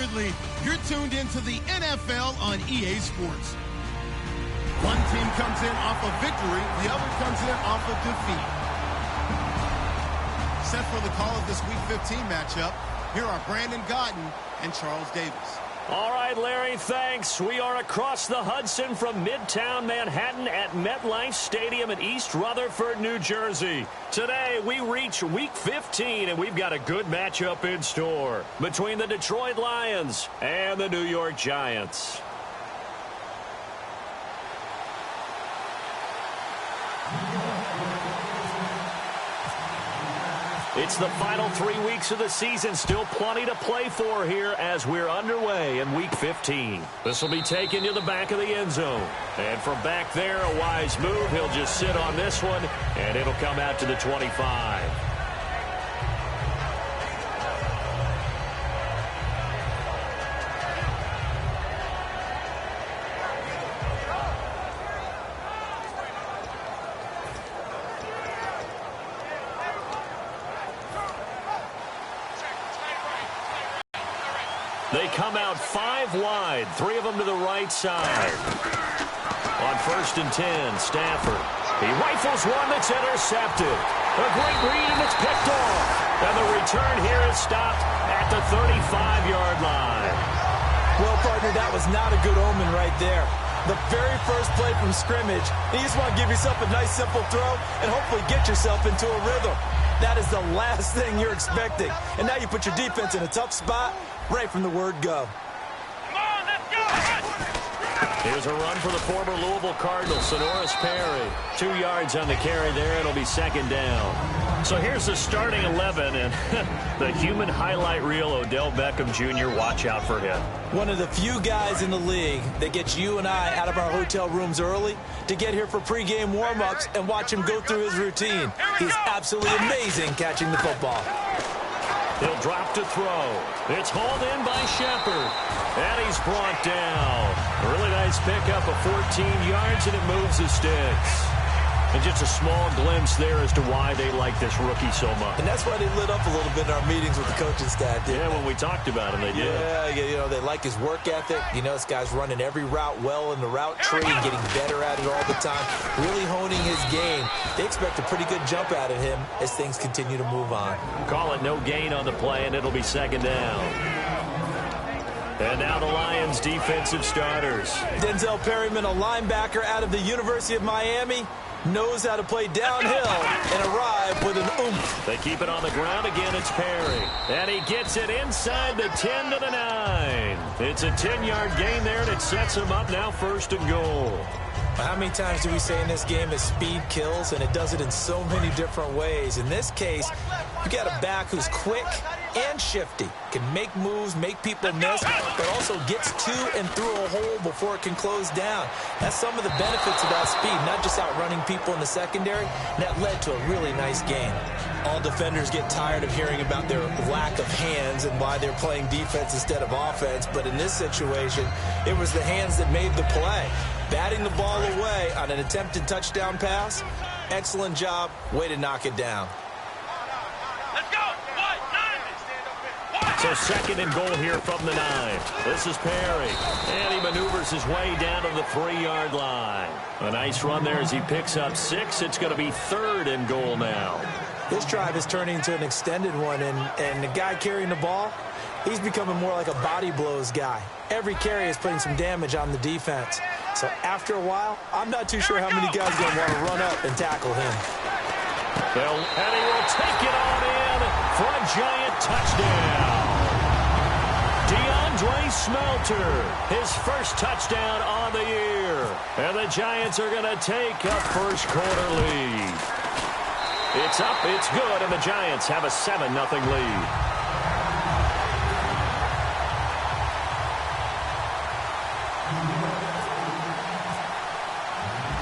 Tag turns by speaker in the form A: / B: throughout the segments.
A: Undoubtedly, you're tuned into the NFL on EA Sports. One team comes in off of victory, the other comes in off of defeat. Set for the call of this Week 15 matchup, here are Brandon Godden and Charles Davis.
B: All right, Larry, thanks. We are across the Hudson from Midtown Manhattan at MetLife Stadium in East Rutherford, New Jersey. Today, we reach Week 15, and we've got a good matchup in store between the Detroit Lions and the New York Giants. It's the final 3 weeks of the season. Still plenty to play for here as we're underway in Week 15. This will be taken to the back of the end zone. And from back there, a wise move. He'll just sit on this one, and it'll come out to the 25. They come out 5 wide, 3 of them to the right side. On 1st and 10, Stafford. He rifles one that's intercepted. A great read, and it's picked off. And the return here is stopped at the 35-yard line.
C: Well, partner, that was not a good omen right there. The very first play from scrimmage, you just want to give yourself a nice, simple throw and hopefully get yourself into a rhythm. That is the last thing you're expecting. And now you put your defense in a tough spot right from the word go.
D: Come on, let's go!
B: Here's a run for the former Louisville Cardinal, Sonoris Perry. 2 yards on the carry there. It'll be 2nd down. So here's the starting 11, and the human highlight reel, Odell Beckham Jr., watch out for him.
C: One of the few guys in the league that gets you and I out of our hotel rooms early to get here for pregame warm-ups and watch him go through his routine. He's absolutely amazing catching the football.
B: He'll drop to throw. It's hauled in by Shepard. And he's brought down. A really nice pickup of 14 yards, and it moves the sticks. And just a small glimpse there as to why they like this rookie so much.
C: And that's why they lit up a little bit in our meetings with the coaching staff.
B: Yeah, when we talked about him, they did.
C: Yeah, you know, they like his work ethic. You know, this guy's running every route well in the route tree and getting better at it all the time, really honing his game. They expect a pretty good jump out of him as things continue to move on.
B: Call it no gain on the play, and it'll be 2nd down. And now the Lions' defensive starters.
C: Denzel Perryman, a linebacker out of the University of Miami, knows how to play downhill and arrive with an oomph.
B: They keep it on the ground again. It's Perry. And he gets it inside the 10 to the 9. It's a 10-yard gain there, and it sets him up now 1st and goal.
C: How many times do we say in this game that speed kills, and it does it in so many different ways? In this case, you got a back who's quick and shifty, can make moves, make people miss, but also gets to and through a hole before it can close down. That's some of the benefits of that speed, not just outrunning people in the secondary. That led to a really nice game. All defenders get tired of hearing about their lack of hands and why they're playing defense instead of offense, but in this situation, it was the hands that made the play. Batting the ball away on an attempted touchdown pass, excellent job, way to knock it down.
B: So 2nd and goal here from the 9. This is Perry. And he maneuvers his way down to the 3-yard line. A nice run there as he picks up 6. It's going to be 3rd and goal now.
C: This drive is turning into an extended one, and the guy carrying the ball, he's becoming more like a body blows guy. Every carry is putting some damage on the defense. So after a while, I'm not too sure how many guys are going to want to run up and tackle him.
B: And he will take it on in for a Giant touchdown. DeAndre Smelter, his first touchdown on the year. And the Giants are going to take a first-quarter lead. It's up, it's good, and the Giants have a 7-0 lead.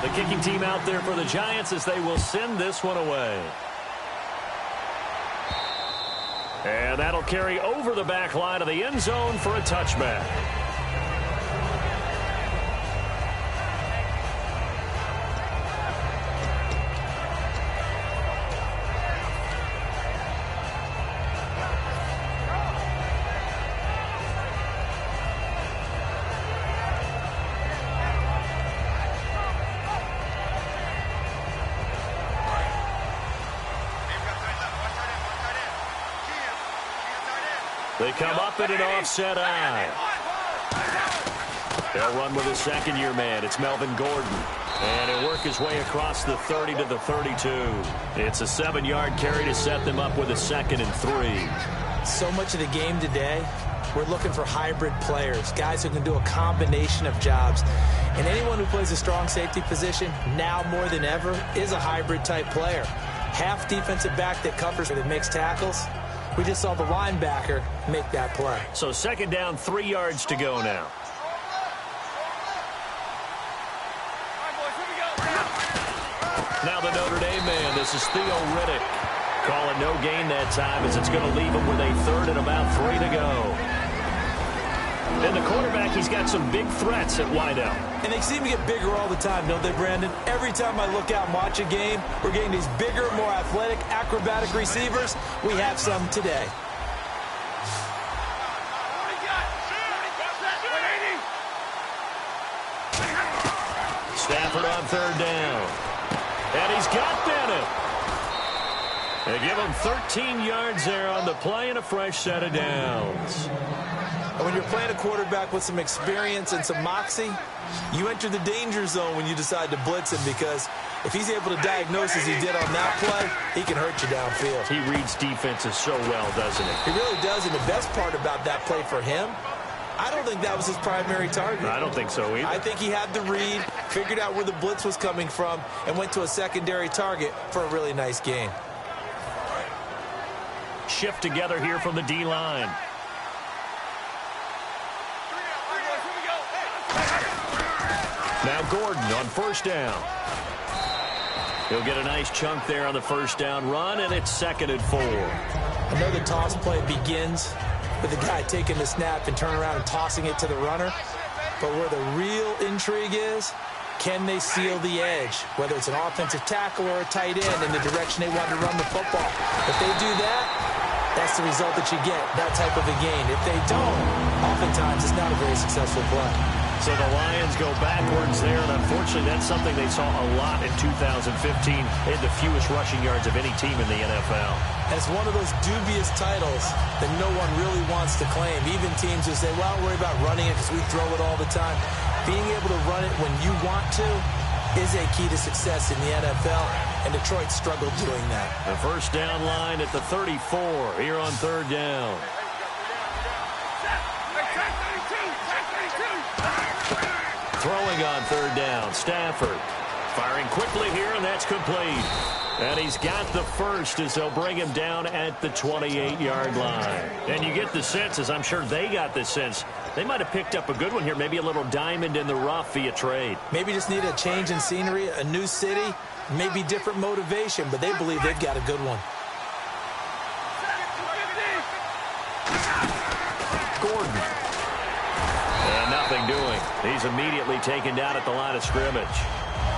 B: The kicking team out there for the Giants as they will send this one away. And that'll carry over the back line of the end zone for a touchback. They come up in an offset eye. They'll run with a second-year man. It's Melvin Gordon. And he'll work his way across the 30 to the 32. It's a 7-yard carry to set them up with a 2nd and 3.
C: So much of the game today, we're looking for hybrid players, guys who can do a combination of jobs. And anyone who plays a strong safety position, now more than ever, is a hybrid-type player. Half defensive back that covers or that makes tackles. We just saw the linebacker make that play.
B: So 2nd down, 3 yards to go now. Now the Notre Dame man, this is Theo Riddick. Calling no gain that time as it's going to leave him with a 3rd and about 3 to go. And the quarterback, he's got some big threats at wideout.
C: And they seem to get bigger all the time, don't they, Brandon? Every time I look out and watch a game, we're getting these bigger, more athletic, acrobatic receivers. We have some today.
B: Stafford on 3rd down. And he's got Bennett. They give him 13 yards there on the play and a fresh set of downs.
C: And when you're playing a quarterback with some experience and some moxie, you enter the danger zone when you decide to blitz him, because if he's able to diagnose as he did on that play, he can hurt you downfield.
B: He reads defenses so well, doesn't he?
C: He really does, and the best part about that play for him, I don't think that was his primary target.
B: I don't think so either.
C: I think he had the read, figured out where the blitz was coming from, and went to a secondary target for a really nice gain.
B: Shift together here from the D-line. Now Gordon on 1st down. He'll get a nice chunk there on the 1st down run, and it's 2nd and 4.
C: I know the toss play begins with the guy taking the snap and turning around and tossing it to the runner. But where the real intrigue is, can they seal the edge? Whether it's an offensive tackle or a tight end in the direction they want to run the football. If they do that, that's the result that you get, that type of a gain. If they don't, oftentimes it's not a very successful play.
B: So the Lions go backwards there, and unfortunately that's something they saw a lot in 2015. They had the fewest rushing yards of any team in the NFL.
C: And it's one of those dubious titles that no one really wants to claim. Even teams who say, well, don't worry about running it because we throw it all the time. Being able to run it when you want to is a key to success in the NFL, and Detroit struggled doing that.
B: The 1st down line at the 34 here on 3rd down. Throwing on 3rd down, Stafford. Firing quickly here, and that's complete. And he's got the 1st as they'll bring him down at the 28-yard line. And you get the sense, as I'm sure they got the sense, they might have picked up a good one here, maybe a little diamond in the rough via trade.
C: Maybe just need a change in scenery, a new city, maybe different motivation, but they believe they've got a good one.
B: Gordon. And nothing doing. He's immediately taken down at the line of scrimmage.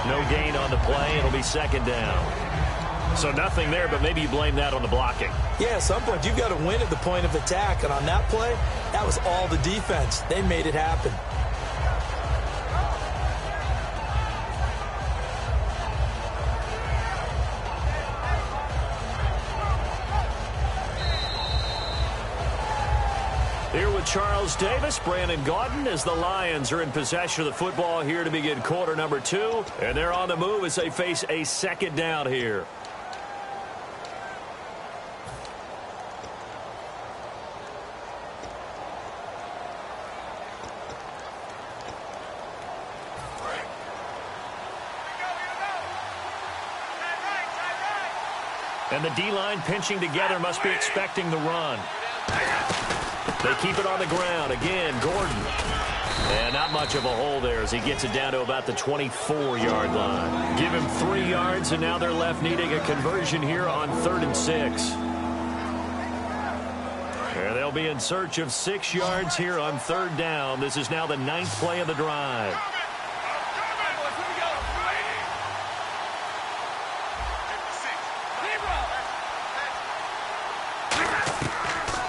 B: No gain on the play. It'll be 2nd down. So nothing there, but maybe you blame that on the blocking.
C: Yeah, at some point you've got to win at the point of attack, and on that play, that was all the defense. They made it happen.
B: Here with Charles Davis, Brandon Gaudin, as the Lions are in possession of the football here to begin quarter number 2. And they're on the move as they face a 2nd down here. And the D-line pinching together, must be expecting the run. They keep it on the ground. Again, Gordon. And not much of a hole there as he gets it down to about the 24-yard line. Give him 3 yards, and now they're left needing a conversion here on 3rd and 6. And they'll be in search of 6 yards here on 3rd down. This is now the 9th play of the drive.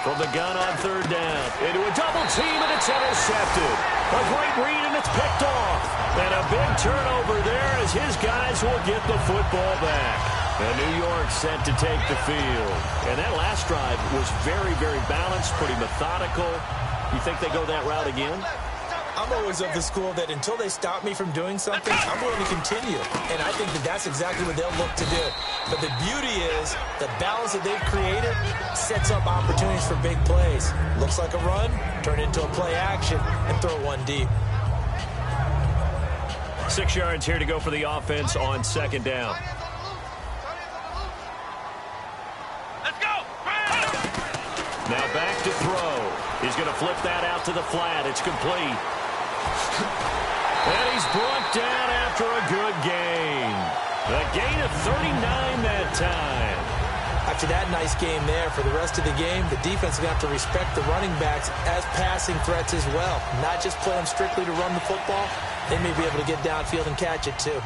B: From the gun on 3rd down. Into a double team, and it's intercepted. A great read, and it's picked off. And a big turnover there as his guys will get the football back. And New York set to take the field. And that last drive was very, very balanced, pretty methodical. You think they go that route again?
C: I'm always of the school that until they stop me from doing something, I'm going to continue. And I think that that's exactly what they'll look to do. But the beauty is the balance that they've created sets up opportunities for big plays. Looks like a run, turn into a play action, and throw one deep.
B: 6 yards here to go for the offense on second down.
D: Let's go.
B: Now back to throw. He's going to flip that out to the flat. It's complete. And he's brought down after a good gain. A gain of 39 that time.
C: After that nice game there, for the rest of the game, the defense is going to have to respect the running backs as passing threats as well. Not just play them strictly to run the football. They may be able to get downfield and catch it too.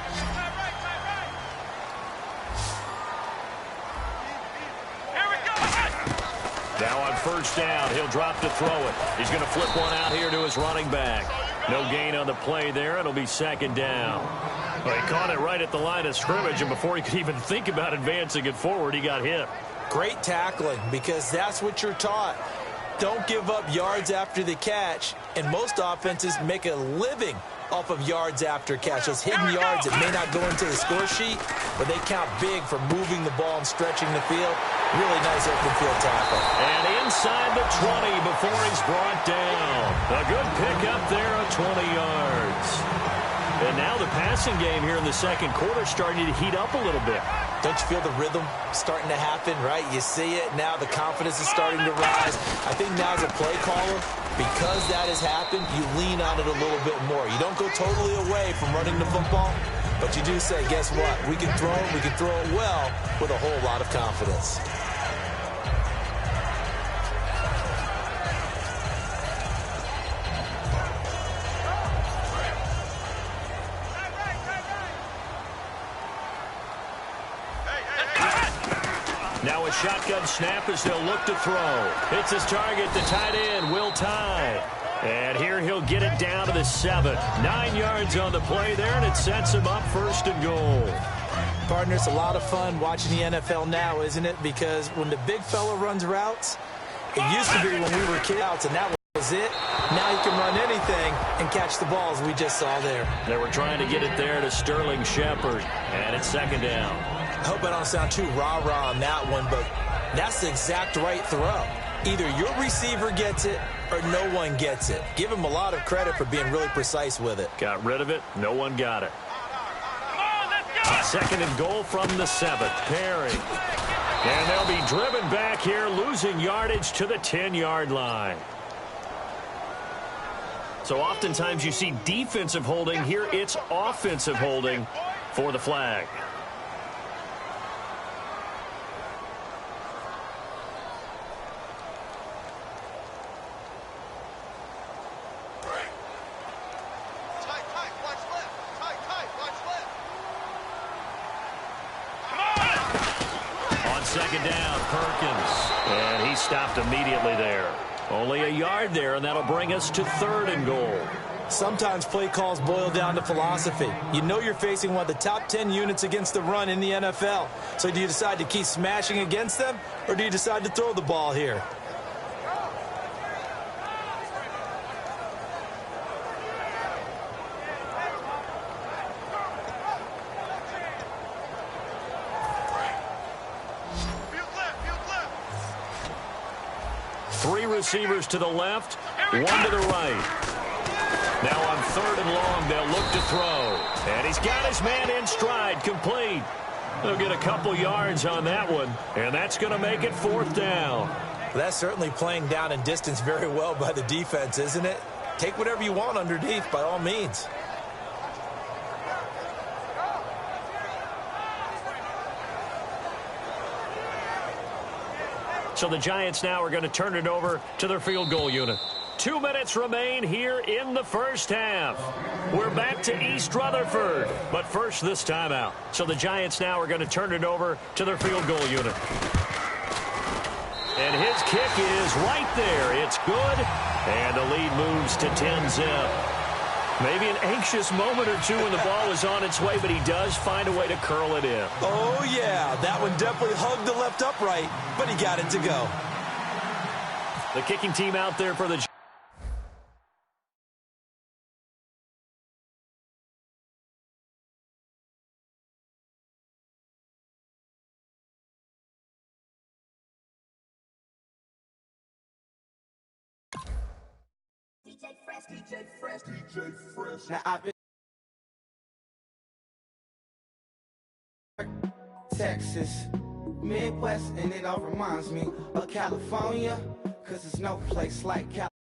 B: Now on first down, he'll drop to throw it. He's going to flip one out here to his running back. No gain on the play there. It'll be second down. Well, he caught it right at the line of scrimmage, and before he could even think about advancing it forward, he got hit.
C: Great tackling, because that's what you're taught. Don't give up yards after the catch, and most offenses make a living off of yards after catch. Those hidden yards that may not go into the score sheet, but they count big for moving the ball and stretching the field. Really nice open field tackle.
B: And inside the 20 before he's brought down. A good pickup there of 20 yards. And now the passing game here in the second quarter starting to heat up a little bit.
C: Don't you feel the rhythm starting to happen, right? You see it now. The confidence is starting to rise. I think now as a play caller, because that has happened, you lean on it a little bit more. You don't go totally away from running the football, but you do say, guess what? We can throw it well with a whole lot of confidence.
B: Now a shotgun snap as they'll look to throw. It's his target, the tight end, Will Tye. And here he'll get it down to the 7. 9 yards on the play there, and it sets him up first and goal.
C: Partner, it's a lot of fun watching the NFL now, isn't it? Because when the big fella runs routes, it used to be when we were kids, and that was it. Now you can run anything and catch the balls we just saw there.
B: They were trying to get it there to Sterling Shepard, and it's second down.
C: I hope I don't sound too rah-rah on that one, but that's the exact right throw. Either your receiver gets it or no one gets it. Give him a lot of credit for being really precise with it.
B: Got rid of it. No one got it. Second and goal from the 7. Perry. And they'll be driven back here, losing yardage to the 10-yard line. So oftentimes you see defensive holding. Here it's offensive holding for the flag. Second down, Perkins. And he stopped immediately there. Only a yard there, and that'll bring us to third and goal.
C: Sometimes play calls boil down to philosophy. You know you're facing one of the top 10 units against the run in the NFL. So do you decide to keep smashing against them, or do you decide to throw the ball here?
B: Three receivers to the left, one to the right. Now on third and long, they'll look to throw. And he's got his man in stride, complete. They'll get a couple yards on that one, and that's going to make it fourth down.
C: That's certainly playing down and distance very well by the defense, isn't it? Take whatever you want underneath, by all means.
B: So the Giants now are going to turn it over to their field goal unit. 2 minutes remain here in the first half. We're back to East Rutherford, but first this timeout. So the Giants now are going to turn it over to their field goal unit. And his kick is right there. It's good, and the lead moves to 10-zip. Maybe an anxious moment or two when the ball was on its way, but he does find a way to curl it in.
C: Oh, yeah. That one definitely hugged the left upright, but he got it to go.
B: The kicking team out there for the...
E: Now I've been Texas, Midwest, and it all reminds me of California, 'cause there's no place like California.